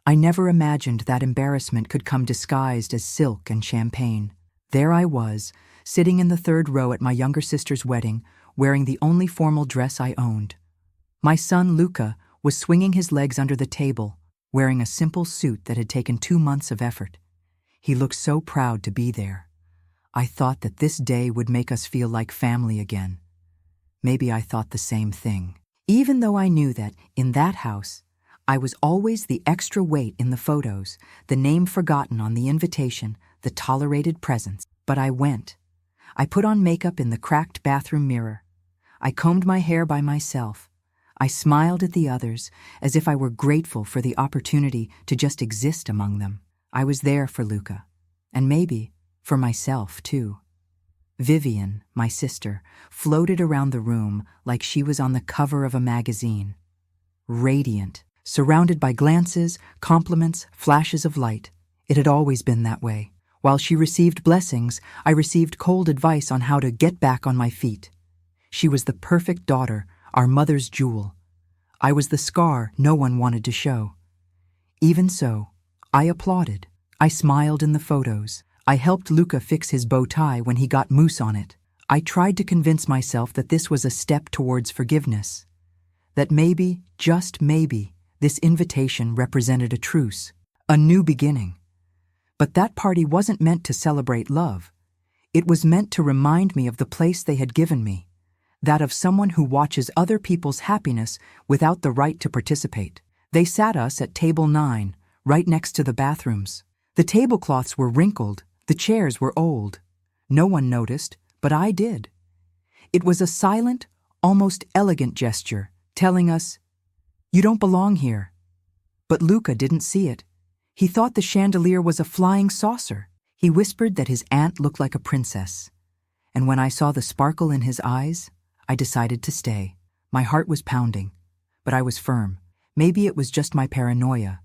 I never imagined that embarrassment could come disguised as silk and champagne. There I was, sitting in the third row at my younger sister's wedding, wearing the only formal dress I owned. My son, Luca, was swinging his legs under the table, wearing a simple suit that had taken 2 months of effort. He looked so proud to be there. I thought that this day would make us feel like family again. Maybe I thought the same thing. Even though I knew that, in that house, I was always the extra weight in the photos, the name forgotten on the invitation, the tolerated presence. But I went. I put on makeup in the cracked bathroom mirror. I combed my hair by myself. I smiled at the others, as if I were grateful for the opportunity to just exist among them. I was there for Luca, and maybe for myself, too. Vivian, my sister, floated around the room like she was on the cover of a magazine. Radiant, surrounded by glances, compliments, flashes of light. It had always been that way. While she received blessings, I received cold advice on how to get back on my feet. She was the perfect daughter, our mother's jewel. I was the scar no one wanted to show. Even so, I applauded. I smiled in the photos. I helped Luca fix his bow tie when he got mousse on it. I tried to convince myself that this was a step towards forgiveness. That maybe, just maybe, this invitation represented a truce, a new beginning. But that party wasn't meant to celebrate love. It was meant to remind me of the place they had given me, that of someone who watches other people's happiness without the right to participate. They sat us at table 9, right next to the bathrooms. The tablecloths were wrinkled, the chairs were old. No one noticed, but I did. It was a silent, almost elegant gesture, telling us, "You don't belong here." But Luca didn't see it. He thought the chandelier was a flying saucer. He whispered that his aunt looked like a princess. And when I saw the sparkle in his eyes, I decided to stay. My heart was pounding, but I was firm. Maybe it was just my paranoia.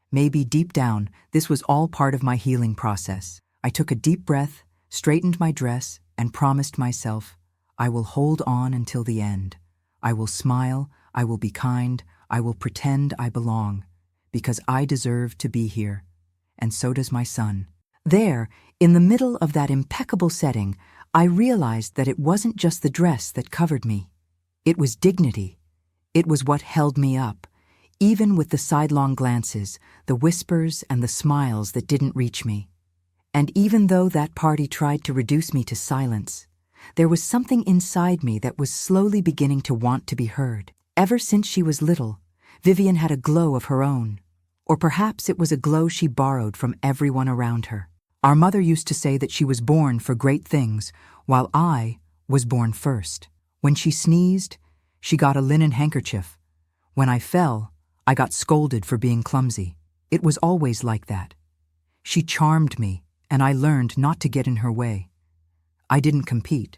Maybe deep down, this was all part of my healing process. I took a deep breath, straightened my dress, and promised myself, I will hold on until the end. I will smile, I will be kind, I will pretend I belong, because I deserve to be here, and so does my son. There, in the middle of that impeccable setting, I realized that it wasn't just the dress that covered me. It was dignity. It was what held me up, even with the sidelong glances, the whispers, and the smiles that didn't reach me. And even though that party tried to reduce me to silence, there was something inside me that was slowly beginning to want to be heard. Ever since she was little, Vivian had a glow of her own. Or perhaps it was a glow she borrowed from everyone around her. Our mother used to say that she was born for great things, while I was born first. When she sneezed, she got a linen handkerchief. When I fell, I got scolded for being clumsy. It was always like that. She charmed me, and I learned not to get in her way. I didn't compete.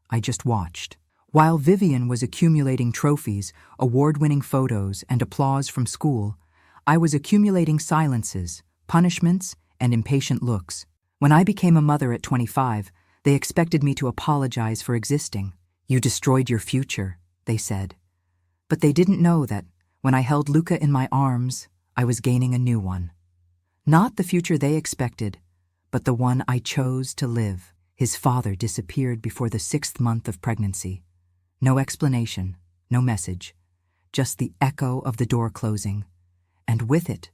I just watched. While Vivian was accumulating trophies, award-winning photos, and applause from school, I was accumulating silences, punishments, and impatient looks. When I became a mother at 25, they expected me to apologize for existing. "You destroyed your future," they said. But they didn't know that, when I held Luca in my arms, I was gaining a new one. Not the future they expected, but the one I chose to live. His father disappeared before the 6th month of pregnancy. No explanation, no message, just the echo of the door closing. And with it,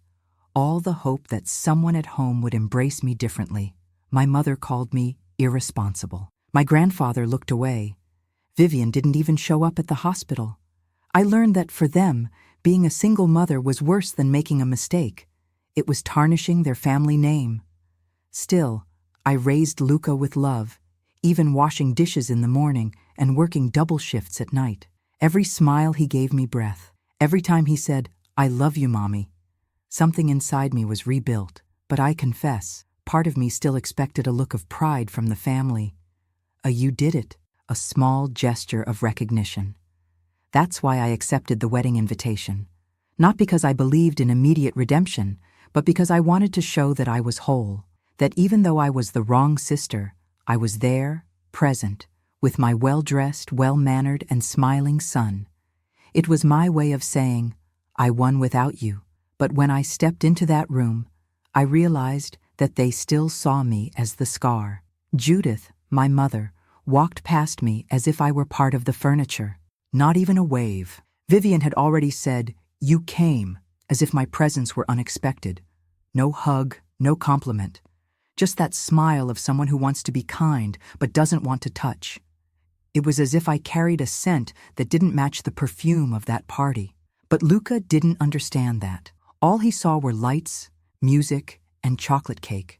all the hope that someone at home would embrace me differently. My mother called me irresponsible. My grandfather looked away. Vivian didn't even show up at the hospital. I learned that for them, being a single mother was worse than making a mistake. It was tarnishing their family name. Still, I raised Luca with love, even washing dishes in the morning and working double shifts at night. Every smile he gave me breath. Every time he said, "I love you, Mommy," something inside me was rebuilt. But I confess, part of me still expected a look of pride from the family. "You did it," a small gesture of recognition. That's why I accepted the wedding invitation. Not because I believed in immediate redemption, but because I wanted to show that I was whole. That even though I was the wrong sister, I was there, present, with my well-dressed, well-mannered, and smiling son. It was my way of saying, I won without you, But when I stepped into that room, I realized that they still saw me as the scar. Judith, my mother, walked past me as if I were part of the furniture. Not even a wave. Vivian had already said, "You came," as if my presence were unexpected. No hug, no compliment. Just that smile of someone who wants to be kind but doesn't want to touch. It was as if I carried a scent that didn't match the perfume of that party. But Luca didn't understand that. All he saw were lights, music, and chocolate cake.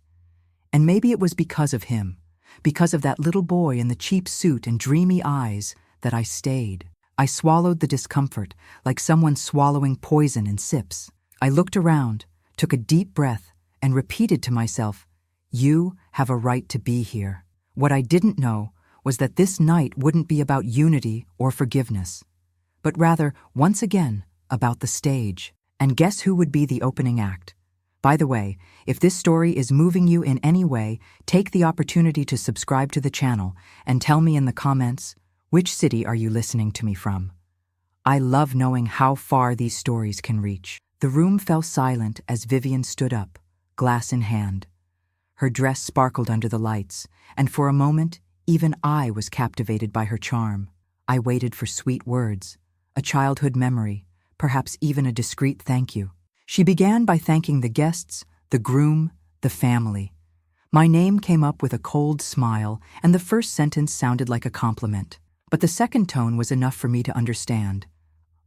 And maybe it was because of him, because of that little boy in the cheap suit and dreamy eyes, that I stayed. I swallowed the discomfort, like someone swallowing poison in sips. I looked around, took a deep breath, and repeated to myself, "You have a right to be here." What I didn't know was that this night wouldn't be about unity or forgiveness, but rather, once again, about the stage. And guess who would be the opening act? By the way, if this story is moving you in any way, take the opportunity to subscribe to the channel and tell me in the comments, which city are you listening to me from? I love knowing how far these stories can reach. The room fell silent as Vivian stood up, glass in hand. Her dress sparkled under the lights, and for a moment, even I was captivated by her charm. I waited for sweet words, a childhood memory, perhaps even a discreet thank you. She began by thanking the guests, the groom, the family. My name came up with a cold smile, and the first sentence sounded like a compliment. But the second tone was enough for me to understand.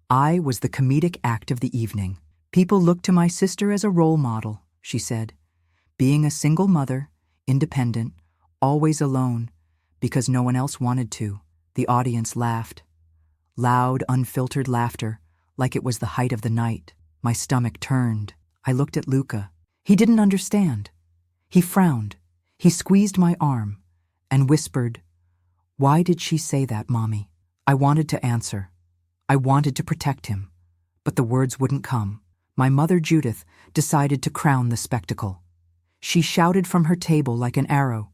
I was the comedic act of the evening. "People look to my sister as a role model," she said. "Being a single mother, independent, always alone, because no one else wanted to." The audience laughed. Loud, unfiltered laughter, like it was the height of the night. My stomach turned. I looked at Luca. He didn't understand. He frowned. He squeezed my arm and whispered, "Why did she say that, Mommy?" I wanted to answer. I wanted to protect him, but the words wouldn't come. My mother, Judith, decided to crown the spectacle. She shouted from her table like an arrow,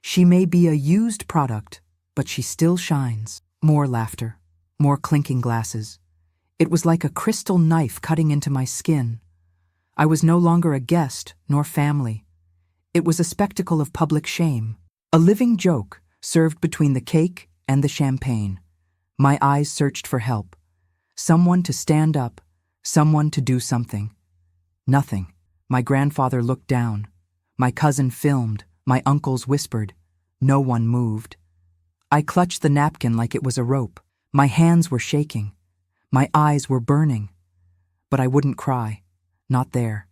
"She may be a used product, but she still shines." More laughter, more clinking glasses. It was like a crystal knife cutting into my skin. I was no longer a guest nor family. It was a spectacle of public shame, a living joke served between the cake and the champagne. My eyes searched for help. Someone to stand up, someone to do something. Nothing. My grandfather looked down. My cousin filmed. My uncles whispered. No one moved. I clutched the napkin like it was a rope. My hands were shaking. My eyes were burning. But I wouldn't cry. Not there.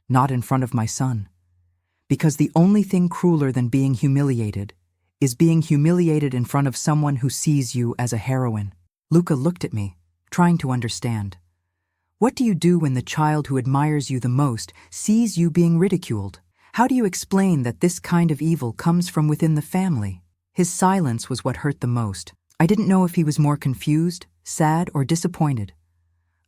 Not in front of my son. Because the only thing crueler than being humiliated is being humiliated in front of someone who sees you as a heroine. Luca looked at me, trying to understand. What do you do when the child who admires you the most sees you being ridiculed? How do you explain that this kind of evil comes from within the family? His silence was what hurt the most. I didn't know if he was more confused, sad, or disappointed.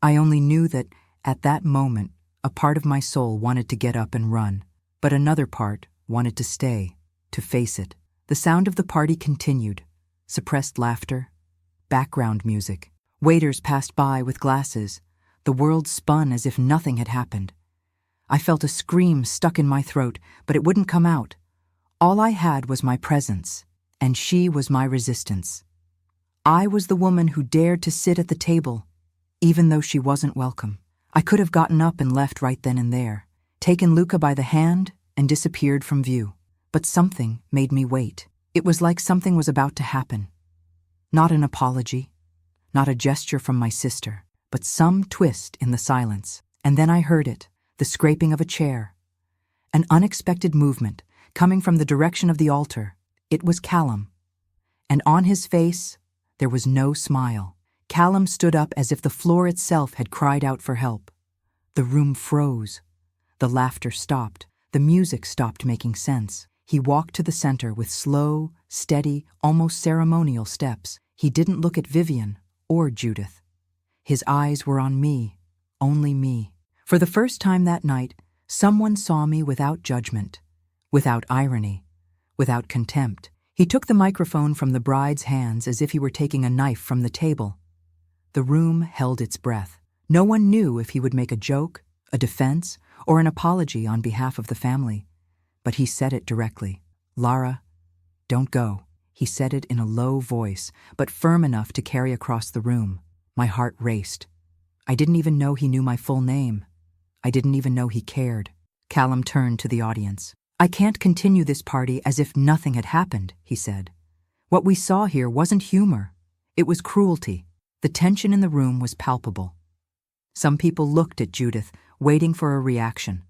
I only knew that, at that moment, a part of my soul wanted to get up and run, but another part wanted to stay, to face it. The sound of the party continued. Suppressed laughter, background music. Waiters passed by with glasses. The world spun as if nothing had happened. I felt a scream stuck in my throat, but it wouldn't come out. All I had was my presence, and she was my resistance. I was the woman who dared to sit at the table, even though she wasn't welcome. I could have gotten up and left right then and there, taken Luca by the hand, and disappeared from view. But something made me wait. It was like something was about to happen. Not an apology, not a gesture from my sister, but some twist in the silence. And then I heard it, the scraping of a chair. An unexpected movement, coming from the direction of the altar. It was Callum. And on his face, there was no smile. Callum stood up as if the floor itself had cried out for help. The room froze. The laughter stopped. The music stopped making sense. He walked to the center with slow, steady, almost ceremonial steps. He didn't look at Vivian or Judith. His eyes were on me, only me. For the first time that night, someone saw me without judgment, without irony, without contempt. He took the microphone from the bride's hands as if he were taking a knife from the table. The room held its breath. No one knew if he would make a joke, a defense, or an apology on behalf of the family. But he said it directly. "Lara, don't go." He said it in a low voice, but firm enough to carry across the room. My heart raced. I didn't even know he knew my full name. I didn't even know he cared. Callum turned to the audience. "I can't continue this party as if nothing had happened," he said. "What we saw here wasn't humor. It was cruelty." The tension in the room was palpable. Some people looked at Judith, waiting for a reaction.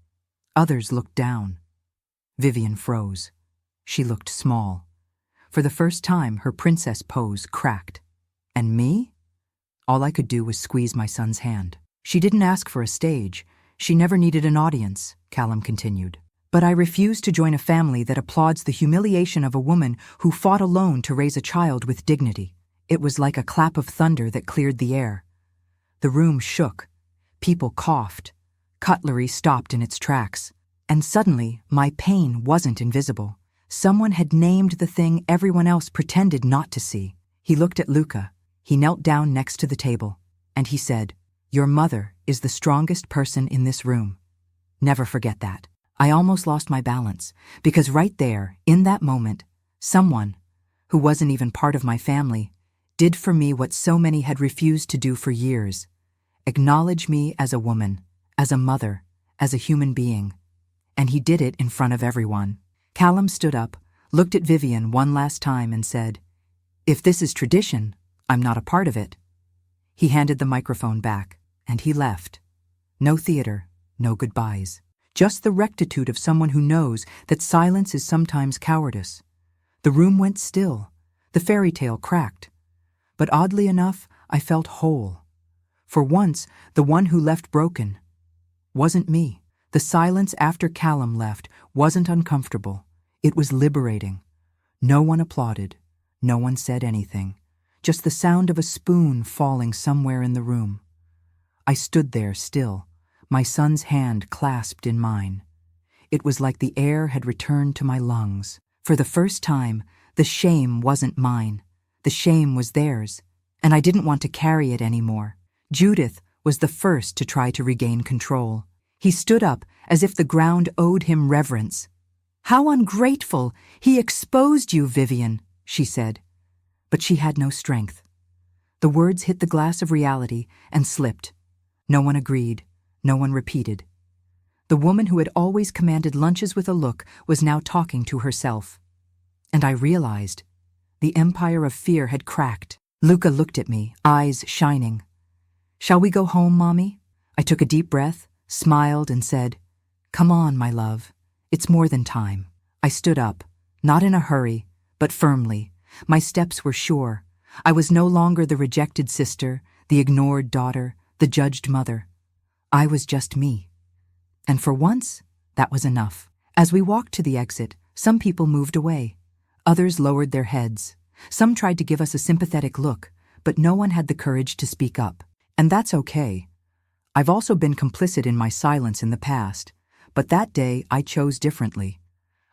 Others looked down. Vivian froze. She looked small. For the first time, her princess pose cracked. And me? All I could do was squeeze my son's hand. "She didn't ask for a stage. She never needed an audience," Callum continued. "But I refuse to join a family that applauds the humiliation of a woman who fought alone to raise a child with dignity." It was like a clap of thunder that cleared the air. The room shook. People coughed. Cutlery stopped in its tracks. And suddenly, my pain wasn't invisible. Someone had named the thing everyone else pretended not to see. He looked at Luca. He knelt down next to the table, and he said, "Your mother is the strongest person in this room. Never forget that." I almost lost my balance, because right there, in that moment, someone, who wasn't even part of my family, did for me what so many had refused to do for years: acknowledge me as a woman, as a mother, as a human being. And he did it in front of everyone. Callum stood up, looked at Vivian one last time and said, "If this is tradition, I'm not a part of it." He handed the microphone back, and he left. No theater, no goodbyes. Just the rectitude of someone who knows that silence is sometimes cowardice. The room went still. The fairy tale cracked. But oddly enough, I felt whole. For once, the one who left broken wasn't me. The silence after Callum left wasn't uncomfortable. It was liberating. No one applauded. No one said anything. Just the sound of a spoon falling somewhere in the room. I stood there still, my son's hand clasped in mine. It was like the air had returned to my lungs. For the first time, the shame wasn't mine. The shame was theirs, and I didn't want to carry it anymore. Judith was the first to try to regain control. He stood up as if the ground owed him reverence. "How ungrateful! He exposed you, Vivian," she said. But she had no strength. The words hit the glass of reality and slipped. No one agreed. No one repeated. The woman who had always commanded lunches with a look was now talking to herself. And I realized the empire of fear had cracked. Luca looked at me, eyes shining. "Shall we go home, Mommy?" I took a deep breath, smiled, and said, "Come on, my love. It's more than time." I stood up, not in a hurry, but firmly. My steps were sure. I was no longer the rejected sister, the ignored daughter, the judged mother. I was just me. And for once, that was enough. As we walked to the exit, some people moved away. Others lowered their heads. Some tried to give us a sympathetic look, but no one had the courage to speak up. And that's okay. I've also been complicit in my silence in the past, but that day I chose differently.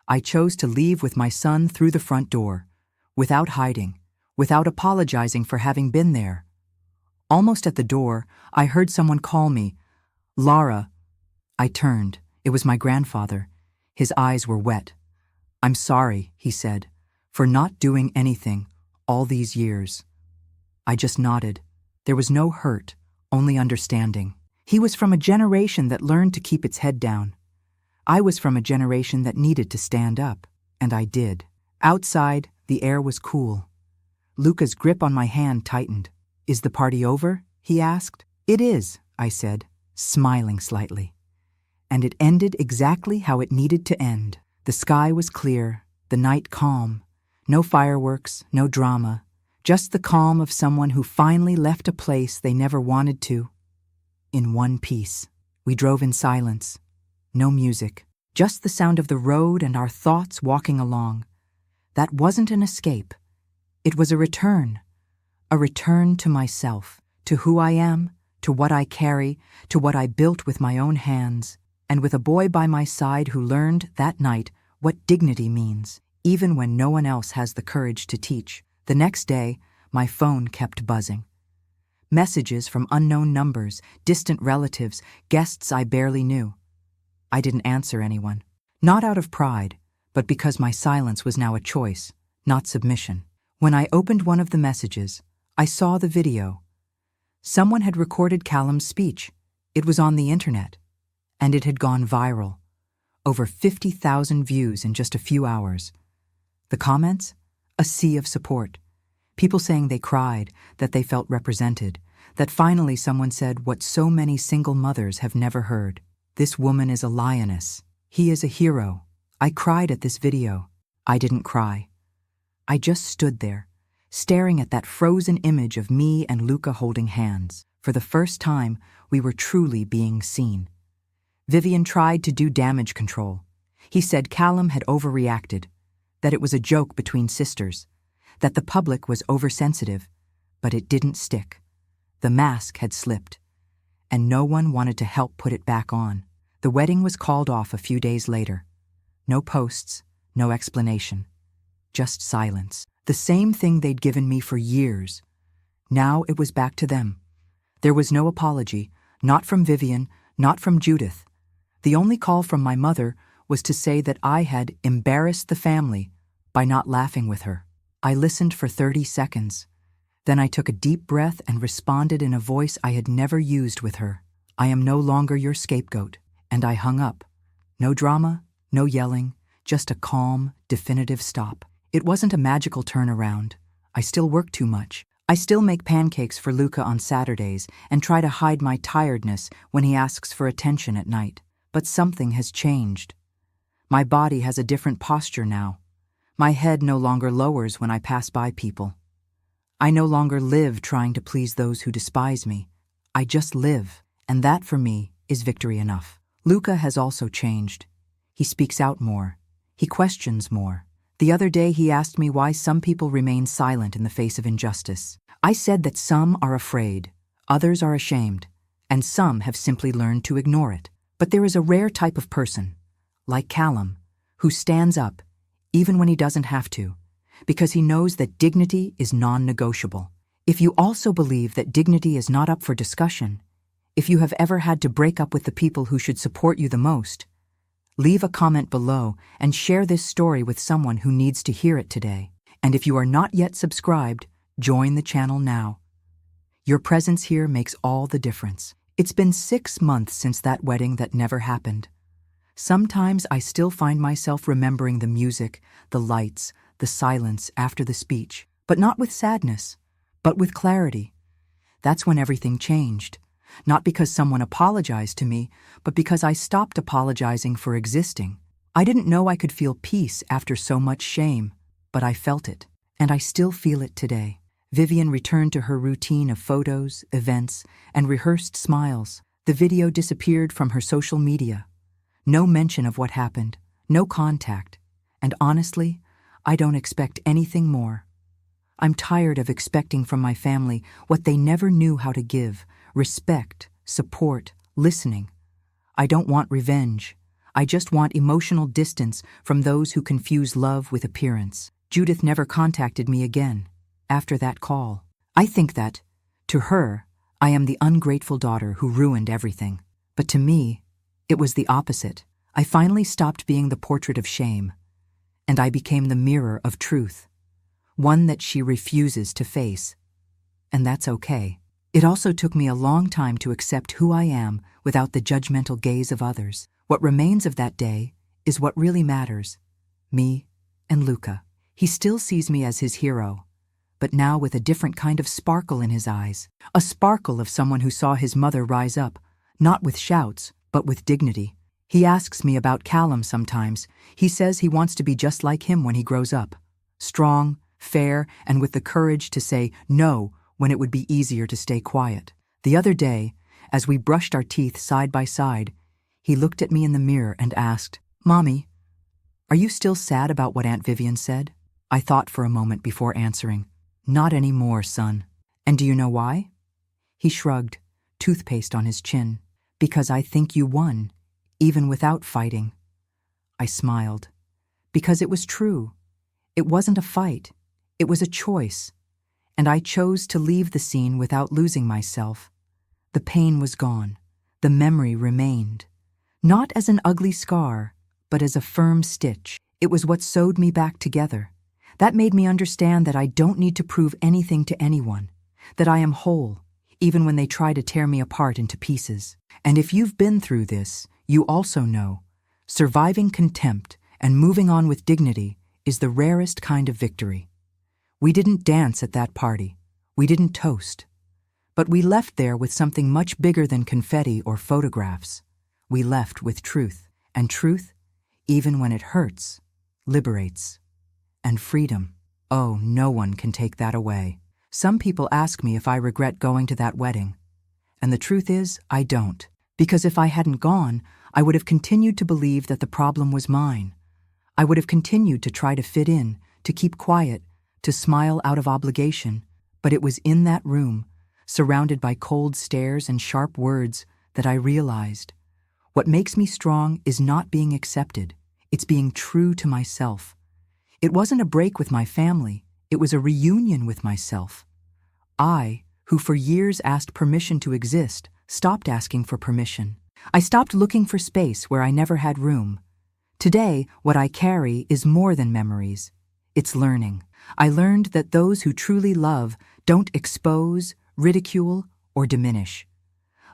I chose to leave with my son through the front door, without hiding, without apologizing for having been there. Almost at the door, I heard someone call me, "Lara." I turned. It was my grandfather. His eyes were wet. "I'm sorry," he said, "for not doing anything all these years." I just nodded. There was no hurt, only understanding. He was from a generation that learned to keep its head down. I was from a generation that needed to stand up, and I did. Outside, the air was cool. Luca's grip on my hand tightened. "Is the party over?" he asked. "It is," I said, smiling slightly. And it ended exactly how it needed to end. The sky was clear, the night calm. No fireworks, no drama. Just the calm of someone who finally left a place they never wanted to. In one piece. We drove in silence. No music. Just the sound of the road and our thoughts walking along. That wasn't an escape. It was a return. A return to myself, to who I am, to what I carry, to what I built with my own hands, and with a boy by my side who learned that night what dignity means, even when no one else has the courage to teach. The next day, my phone kept buzzing. Messages from unknown numbers, distant relatives, guests I barely knew. I didn't answer anyone. Not out of pride, but because my silence was now a choice, not submission. When I opened one of the messages, I saw the video. Someone had recorded Callum's speech. It was on the internet, and it had gone viral. Over 50,000 views in just a few hours. The comments? A sea of support. People saying they cried, that they felt represented, that finally someone said what so many single mothers have never heard. This woman is a lioness. He is a hero. I cried at this video. I didn't cry. I just stood there, staring at that frozen image of me and Luca holding hands. For the first time, we were truly being seen. Vivian tried to do damage control. He said Callum had overreacted, that it was a joke between sisters, that the public was oversensitive, but it didn't stick. The mask had slipped, and no one wanted to help put it back on. The wedding was called off a few days later. No posts, no explanation. Just silence. The same thing they'd given me for years. Now it was back to them. There was no apology, not from Vivian, not from Judith. The only call from my mother was to say that I had embarrassed the family by not laughing with her. I listened for 30 seconds. Then I took a deep breath and responded in a voice I had never used with her. I am no longer your scapegoat. And I hung up. No drama, no yelling, just a calm, definitive stop. It wasn't a magical turnaround. I still work too much. I still make pancakes for Luca on Saturdays and try to hide my tiredness when he asks for attention at night. But something has changed. My body has a different posture now. My head no longer lowers when I pass by people. I no longer live trying to please those who despise me. I just live, and that for me is victory enough. Luca has also changed. He speaks out more. He questions more. The other day he asked me why some people remain silent in the face of injustice. I said that some are afraid, others are ashamed, and some have simply learned to ignore it. But there is a rare type of person, like Callum, who stands up, even when he doesn't have to, because he knows that dignity is non-negotiable. If you also believe that dignity is not up for discussion, if you have ever had to break up with the people who should support you the most, leave a comment below and share this story with someone who needs to hear it today. And if you are not yet subscribed, join the channel now. Your presence here makes all the difference. It's been 6 months since that wedding that never happened. Sometimes I still find myself remembering the music, the lights, the silence after the speech, but not with sadness, but with clarity. That's when everything changed. Not because someone apologized to me, but because I stopped apologizing for existing. I didn't know I could feel peace after so much shame, but I felt it, and I still feel it today. Vivian returned to her routine of photos, events, and rehearsed smiles. The video disappeared from her social media. No mention of what happened, no contact, and honestly, I don't expect anything more. I'm tired of expecting from my family what they never knew how to give: respect, support, listening. I don't want revenge. I just want emotional distance from those who confuse love with appearance. Judith never contacted me again after that call. I think that, to her, I am the ungrateful daughter who ruined everything. But to me, it was the opposite. I finally stopped being the portrait of shame, and I became the mirror of truth, one that she refuses to face. And that's okay. It also took me a long time to accept who I am without the judgmental gaze of others. What remains of that day is what really matters: me and Luca. He still sees me as his hero, but now with a different kind of sparkle in his eyes. A sparkle of someone who saw his mother rise up, not with shouts, but with dignity. He asks me about Callum sometimes. He says he wants to be just like him when he grows up. Strong, fair, and with the courage to say no when it would be easier to stay quiet. The other day, as we brushed our teeth side by side, he looked at me in the mirror and asked, "Mommy, are you still sad about what Aunt Vivian said?" I thought for a moment before answering, "Not anymore, son." "And do you know why?" He shrugged, toothpaste on his chin. "Because I think you won, even without fighting." I smiled. Because it was true. It wasn't a fight. It was a choice. and I chose to leave the scene without losing myself. The pain was gone. The memory remained. Not as an ugly scar, but as a firm stitch. It was what sewed me back together. That made me understand that I don't need to prove anything to anyone, that I am whole, even when they try to tear me apart into pieces. And if you've been through this, you also know, surviving contempt and moving on with dignity is the rarest kind of victory. We didn't dance at that party. We didn't toast. But we left there with something much bigger than confetti or photographs. We left with truth. And truth, even when it hurts, liberates. And freedom, oh, no one can take that away. Some people ask me if I regret going to that wedding. And the truth is, I don't. Because if I hadn't gone, I would have continued to believe that the problem was mine. I would have continued to try to fit in, to keep quiet, to smile out of obligation. But it was in that room, surrounded by cold stares and sharp words, that I realized, what makes me strong is not being accepted. It's being true to myself. It wasn't a break with my family. It was a reunion with myself. I, who for years asked permission to exist, stopped asking for permission. I stopped looking for space where I never had room. Today, what I carry is more than memories. It's learning. I learned that those who truly love don't expose, ridicule, or diminish.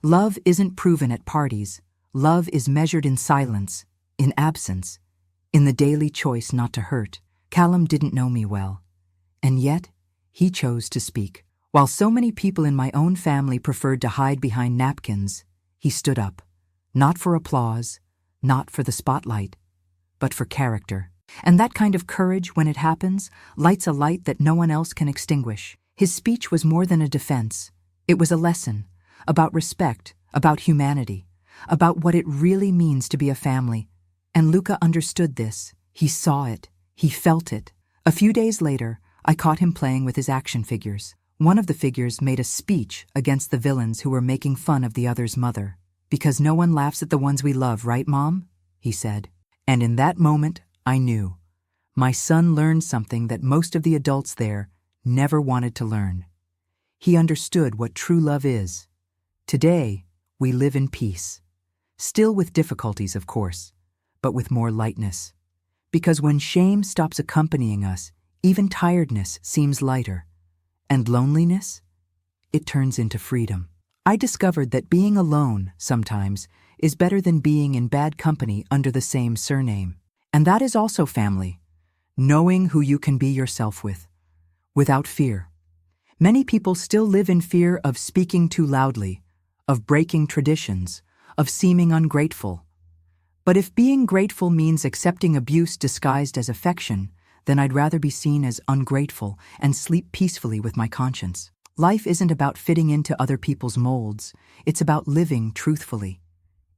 Love isn't proven at parties. Love is measured in silence, in absence, in the daily choice not to hurt. Callum didn't know me well, and yet he chose to speak. While so many people in my own family preferred to hide behind napkins, he stood up, not for applause, not for the spotlight, but for character. And that kind of courage, when it happens, lights a light that no one else can extinguish. His speech was more than a defense. It was a lesson about respect, about humanity, about what it really means to be a family. And Luca understood this. He saw it. He felt it. A few days later, I caught him playing with his action figures. One of the figures made a speech against the villains who were making fun of the other's mother. "Because no one laughs at the ones we love, right, Mom?" he said. And in that moment, I knew. My son learned something that most of the adults there never wanted to learn. He understood what true love is. Today, we live in peace. Still with difficulties, of course, but with more lightness. Because when shame stops accompanying us, even tiredness seems lighter. And loneliness? It turns into freedom. I discovered that being alone, sometimes, is better than being in bad company under the same surname. And that is also family. Knowing who you can be yourself with, without fear. Many people still live in fear of speaking too loudly, of breaking traditions, of seeming ungrateful. But if being grateful means accepting abuse disguised as affection, then I'd rather be seen as ungrateful and sleep peacefully with my conscience. Life isn't about fitting into other people's molds. It's about living truthfully,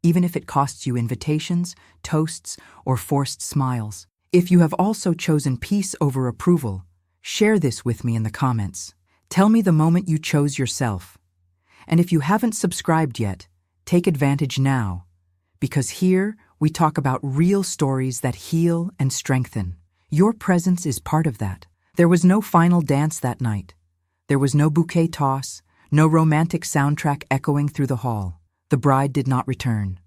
even if it costs you invitations, toasts, or forced smiles. If you have also chosen peace over approval, share this with me in the comments. Tell me the moment you chose yourself. And if you haven't subscribed yet, take advantage now, because here we talk about real stories that heal and strengthen. Your presence is part of that. There was no final dance that night. There was no bouquet toss, no romantic soundtrack echoing through the hall. The bride did not return.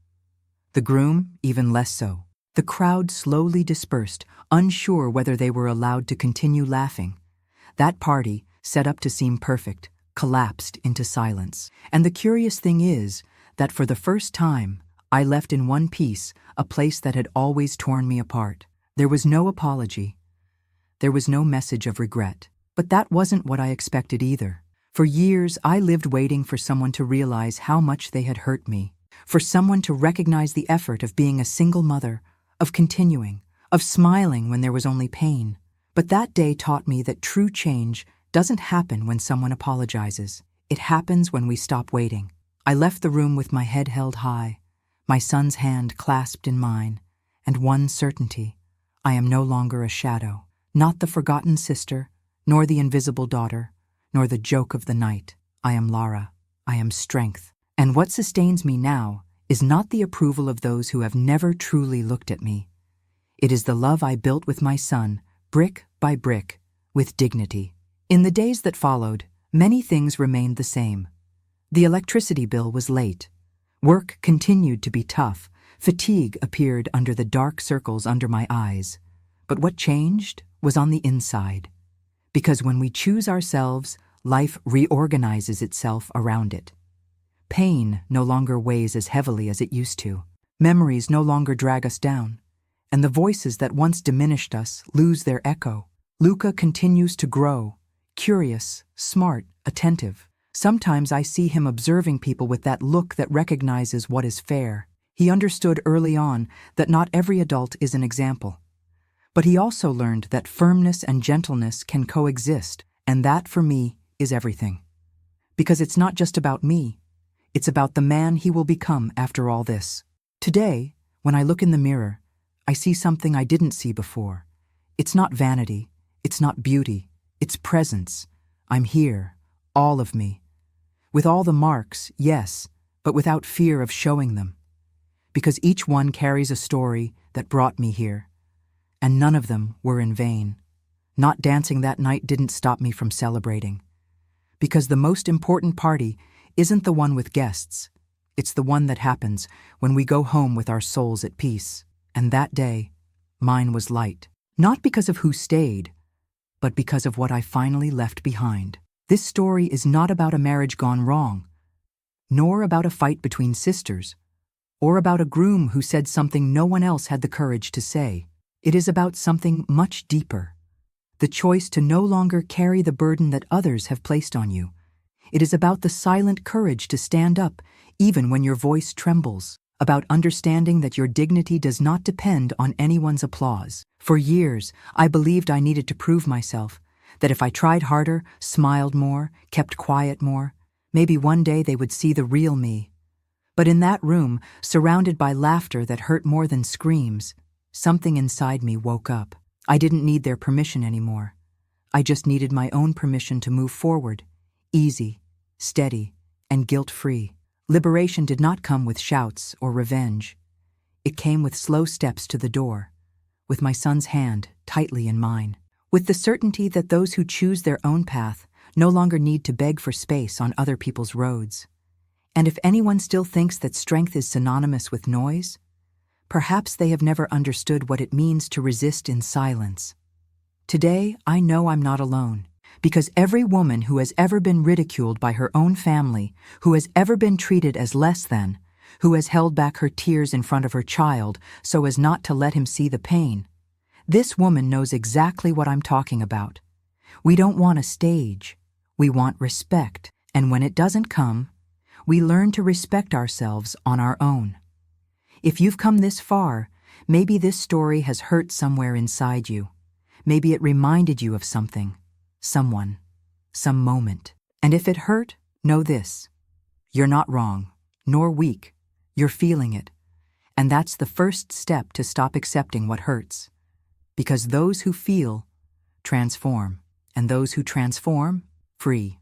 The groom, even less so. The crowd slowly dispersed, unsure whether they were allowed to continue laughing. That party, set up to seem perfect, collapsed into silence. And the curious thing is that for the first time, I left in one piece a place that had always torn me apart. There was no apology. There was no message of regret. But that wasn't what I expected either. For years, I lived waiting for someone to realize how much they had hurt me, for someone to recognize the effort of being a single mother, of continuing, of smiling when there was only pain. But that day taught me that true change doesn't happen when someone apologizes. It happens when we stop waiting. I left the room with my head held high, my son's hand clasped in mine, and one certainty: I am no longer a shadow, not the forgotten sister, nor the invisible daughter, nor the joke of the night. I am Lara. I am strength. And what sustains me now is not the approval of those who have never truly looked at me. It is the love I built with my son, brick by brick, with dignity. In the days that followed, many things remained the same. The electricity bill was late. Work continued to be tough. Fatigue appeared under the dark circles under my eyes. But what changed was on the inside. Because when we choose ourselves, life reorganizes itself around it. Pain no longer weighs as heavily as it used to. Memories no longer drag us down. And the voices that once diminished us lose their echo. Luca continues to grow, curious, smart, attentive. Sometimes I see him observing people with that look that recognizes what is fair. He understood early on that not every adult is an example. But he also learned that firmness and gentleness can coexist, and that, for me, is everything. Because it's not just about me. It's about the man he will become after all this. Today, when I look in the mirror, I see something I didn't see before. It's not vanity. It's not beauty. It's presence. I'm here, all of me. With all the marks, yes, but without fear of showing them. Because each one carries a story that brought me here. And none of them were in vain. Not dancing that night didn't stop me from celebrating. Because the most important party isn't the one with guests. It's the one that happens when we go home with our souls at peace. And that day, mine was light. Not because of who stayed, but because of what I finally left behind. This story is not about a marriage gone wrong, nor about a fight between sisters, or about a groom who said something no one else had the courage to say. It is about something much deeper. The choice to no longer carry the burden that others have placed on you. It is about the silent courage to stand up, even when your voice trembles. About understanding that your dignity does not depend on anyone's applause. For years, I believed I needed to prove myself, that if I tried harder, smiled more, kept quiet more, maybe one day they would see the real me. But in that room, surrounded by laughter that hurt more than screams, something inside me woke up. I didn't need their permission anymore. I just needed my own permission to move forward, easy, steady, and guilt-free. Liberation did not come with shouts or revenge. It came with slow steps to the door, with my son's hand tightly in mine, with the certainty that those who choose their own path no longer need to beg for space on other people's roads. And if anyone still thinks that strength is synonymous with noise, perhaps they have never understood what it means to resist in silence. Today, I know I'm not alone, because every woman who has ever been ridiculed by her own family, who has ever been treated as less than, who has held back her tears in front of her child so as not to let him see the pain, this woman knows exactly what I'm talking about. We don't want a stage. We want respect. And when it doesn't come, we learn to respect ourselves on our own. If you've come this far, maybe this story has hurt somewhere inside you. Maybe it reminded you of something, someone, some moment. And if it hurt, know this. You're not wrong, nor weak. You're feeling it. And that's the first step to stop accepting what hurts. Because those who feel, transform. And those who transform, free.